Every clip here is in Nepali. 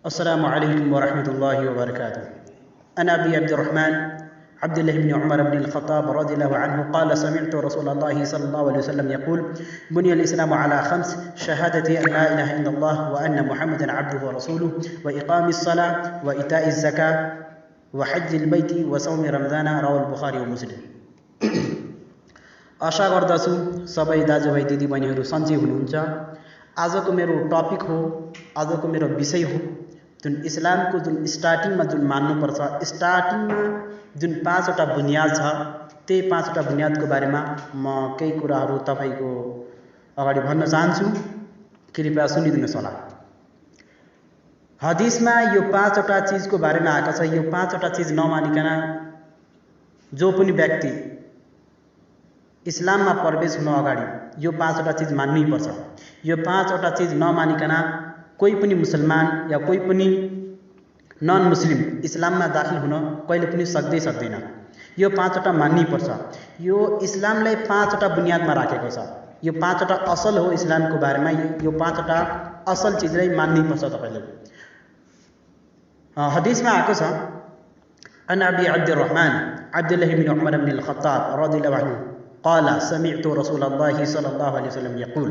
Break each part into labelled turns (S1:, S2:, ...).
S1: السلام عليكم ورحمة الله وبركاته. أنا أبي عبد الرحمن عبد الله بن عمر بن الخطاب رضي الله عنه قال سمعت رسول الله صلى الله عليه وسلم يقول بني الإسلام على 5 شهادة أن لا إله إلا الله وأن محمدا عبده ورسوله وإقام الصلاة وإيتاء الزكاة وحج البيت وصوم رمضان رواه البخاري ومسلم। आशा गर्दछु सबै दाजुभाइ दिदीबहिनीहरू सन्चै हुनुहुन्छ। आजको मेरो टपिक हो, आजको मेरो विषय हो जुन इस्लामको जुन स्टार्टिङमा जुन मान्नुपर्छ, स्टार्टिङमा जुन 5वटा बुनियाद छ, त्यही 5वटा बुनियादको बारेमा म केही कुराहरू तपाईको अगाडि भन्न चाहन्छु। कृपया सुनिदिनुहोस् होला। हदिसमा यो 5वटा चीजको बारेमा आएको छ। यो 5वटा चीज नमानिकन जो पनि व्यक्ति इस्लाममा प्रवेश हुन अगाडि यो 5वटा चीज मान्नै पर्छ। यो 5वटा चीज नमानिकन कोही पनि मुसलमान या कोही पनि नन मुस्लिम इस्लाममा दाखिल हुन कहिले पनि सक्दैन। यो 5वटा मान्नै पर्छ। यो इस्लामलाई 5वटा बुनियादमा राखेको छ। यो 5वटा असल हो इस्लामको बारेमा। यो 5वटा असल चीजलाई मान्नै पर्छ तपाईले। हदिसमा आएको छ अन अबी अब्दुर्रहमान अब्दुल्लाह बिन उमर बिन अल-खत्ताब रदियल्लाहु अन्हु قال سمعت رسول الله صلى الله عليه وسلم يقول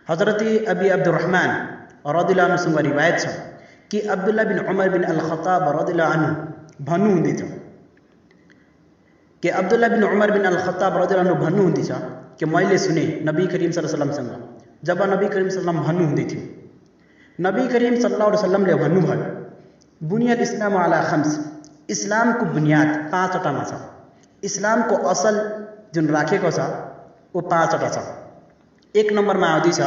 S1: हजरत अबी अब्दुर्रहमान रदियल्लाहु अन्हु सँग रिवायत छ कि अब्दुल्लाह बिन उमर बिन अल-खत्ताब रदियल्लाहु अन्हु भन्नुहुँदैछ कि अब्दुल्लाह बिन उमर बिन अल-खत्ताब रदियल्लाहु अन्हु भन्नुहुँदैछ कि मैले सुने नबी करीम सल्लल्लाहु अलैहि वसल्लम सँग, जब नबी करीम सल्लल्लाहु अलैहि वसल्लम भन्नुहुँदै थियो, नबी करीम सल्लल्लाहु अलैहि वसल्लमले भन्नुभयो बुनियाद इस्लाम अला 5, इस्लामको बुनियाद 5वटामा छ। इस्लामको असल जुन राखेको छ वो 5वटा छ। 1 नम्बरमा आउँदैछ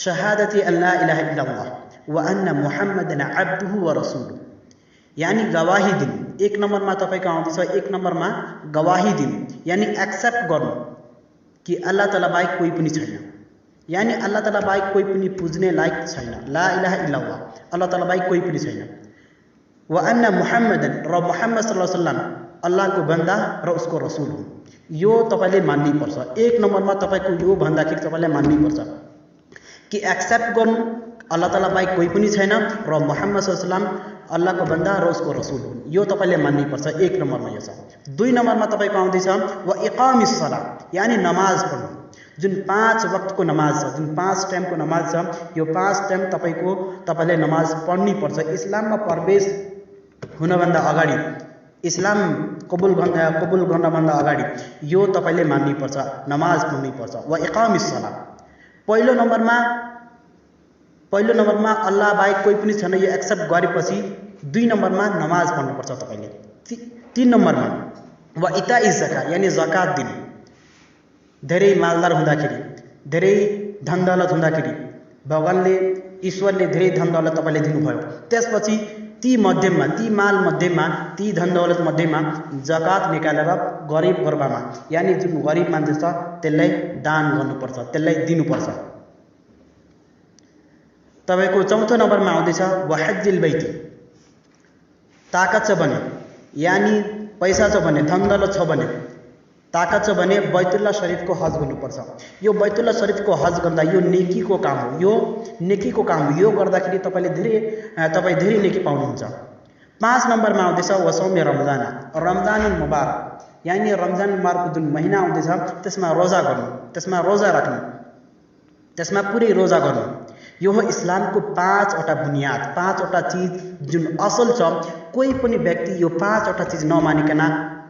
S1: शहादती अल्ला इलाहा इल्लल्लाह व अन्न मुहम्मदन अब्दुहु व रसूलुहु, यानी गवाही दिन। 1 नम्बरमा तपाईको आउँदैछ, 1 नम्बरमा गवाही दिन, यानी एक्सेप्ट गर्नु कि अल्लाह ताला बाहेक कोही पनि छैन, यानी अल्लाह ताला बाहेक कोही पनि पुज्ने लायक छैन। ला इलाहा इल्लल्लाह, अल्लाह ताला बाहेक कोही पनि छैन। व अन्न मुहम्मदन, र मुहम्मद सल्लल्लाहु अलैहि वसल्लम अल्लाहको बन्दा र उसको रसूल हो। यो तपाईले मान्नै पर्छ। 1 नम्बरमा तपाईको यो भन्दाखेरि तपाईले मान्नै पर्छ कि एक्सेप्ट गर्नु अल्लाह ताला बाहेक कोही पनि छैन र मुहम्मद सल्लल्लाहु अलैहि वसल्लम अल्लाहको बन्दा र उसको रसूल हो। यो तपाईले मान्नै पर्छ। 1 नम्बरमा यो छ। 2 नम्बरमा तपाईको आउँदैछ व इकामिस सला, यानी नमाज पढ्नु। जुन 5 वक्तको नमाज छ, जुन 5 टाइमको नमाज छ, यो 5 टाइम तपाईले नमाज पढ्नै पर्छ। इस्लाममा प्रवेश हुनभन्दा अगाडि, इस्लाम कबुल गर्नभन्दा अगाडि यो तपाईले मान्नै पर्छ, नमाज पढ्नै पर्छ। व इकामिस सला, पहिलो नम्बरमा अल्लाह बाहेक कोही पनि छैन यो एक्सेप्ट गरेपछि 2 नम्बरमा नमाज पढ्नुपर्छ तपाईले। 3 नम्बरमा व इताई जका, यानी जकात दिनु। धेरै मालदार हुँदाखेरि, धेरै धन दौलत हुँदाखेरि भगवानले, ईश्वरले धेरै धन दौलत तपाईले दिनुभयो, त्यसपछि ती मध्यममा, ती माल मध्यममा, ती धन दौलत मध्यममा जकात निकालेर गरिब गुर्बामा, यानी जुन गरिब मान्छे छ त्यसलाई दान गर्नुपर्छ, त्यसलाई दिनुपर्छ। तपाईको 4थो नम्बरमा आउँदैछ व हज्जिल बैती, ताकत छ भने, यानी पैसा छ भने, धन दौलत छ भने, ताकत छ भने बैतुल्लाह शरीफको हज गर्नुपर्छ। यो बैतुल्लाह शरीफको हज गर्दा यो नेकीको काम हो, यो नेकीको काम हो। यो गर्दाखेरि तपाईँ धेरै नेकी पाउनुहुन्छ। 5 नम्बरमा आउँदैछ व सौम्य रमजान, रमजानुल मुबारक, यानी रमजान मुबारकको जुन महिना आउँदैछ त्यसमा रोजा गर्नु, त्यसमा रोजा राख्नु, त्यसमा पुरै रोजा गर्नु। यो हो इस्लामको 5वटा बुनियाद, 5वटा चीज जुन असल छ। कोही पनि व्यक्ति यो 5वटा चीज नमानिकन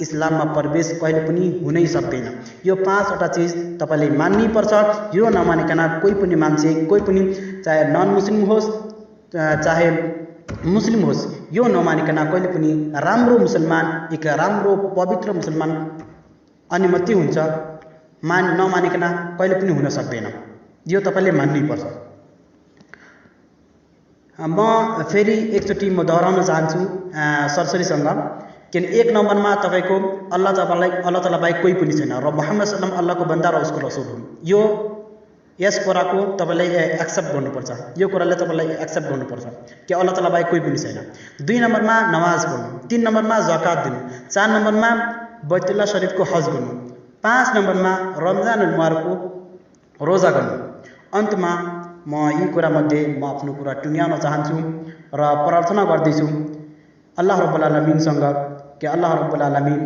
S1: इस्लाममा प्रवेश कहिले पनि हुनै सक्दैन। यो 5वटा चीज तपाईले मान्नै पर्छ। यो नमानिकन कोही पनि मान्छे, कोही पनि चाहे नन मुस्लिम होस् चाहे मुस्लिम होस्, यो नमानिकन कहिले पनि राम्रो मुसलमान, एक राम्रो पवित्र मुसलमान अनुमति हुन्छ, नमानिकन कहिले पनि हुन सक्दैन। यो तपाईले मान्नै पर्छ। म फेरि एकचोटि म दोहोऱ्याउन चाहन्छु सरसरीसँग कि 1 नम्बरमा तपाईको अल्लाह ताला बाहेक कोही पनि छैन र मुहम्मद सल्लल्लाहु अलैहि वसल्लम अल्लाहको बन्दा र उसको रसूल हुन्। यस कुराको तपाईले एक्सेप्ट गर्नुपर्छ। यो कुराले तपाईलाई एक्सेप्ट गर्नुपर्छ कि अल्लाह ताला बाहेक कोही पनि छैन। 2 नम्बरमा नमाज पढ्नु, 3 नम्बरमा जकात दिनु, 4 नम्बरमा बैतुल्लाह शरीफको हज गर्नु, 5 नम्बरमा रमजानुल मुबारकको रोजा गर्नु, अन्तमा म यी कुरामध्ये म आफ्नो कुरा टुङ्ग्याउन चाहन्छु र प्रार्थना गर्दैछु अल्लाह रब्बुल आलमीनसँग कि अल्लाह रब्बुल आलमीन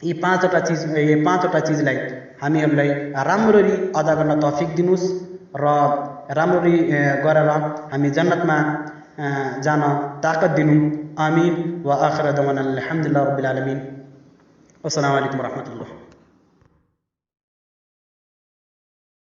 S1: यी पाँचवटा चिजलाई हामीहरूलाई राम्ररी अदा गर्न तौफिक दिनुस् र राम्ररी गरेर हामी जन्नतमा जान ताकत दिनु। आमीन व आखिर दवाना अल्हम्दुलिल्लाहि रब्बिल आलमीन। अस्सलामु अलैकुम वरहमतुल्लाह।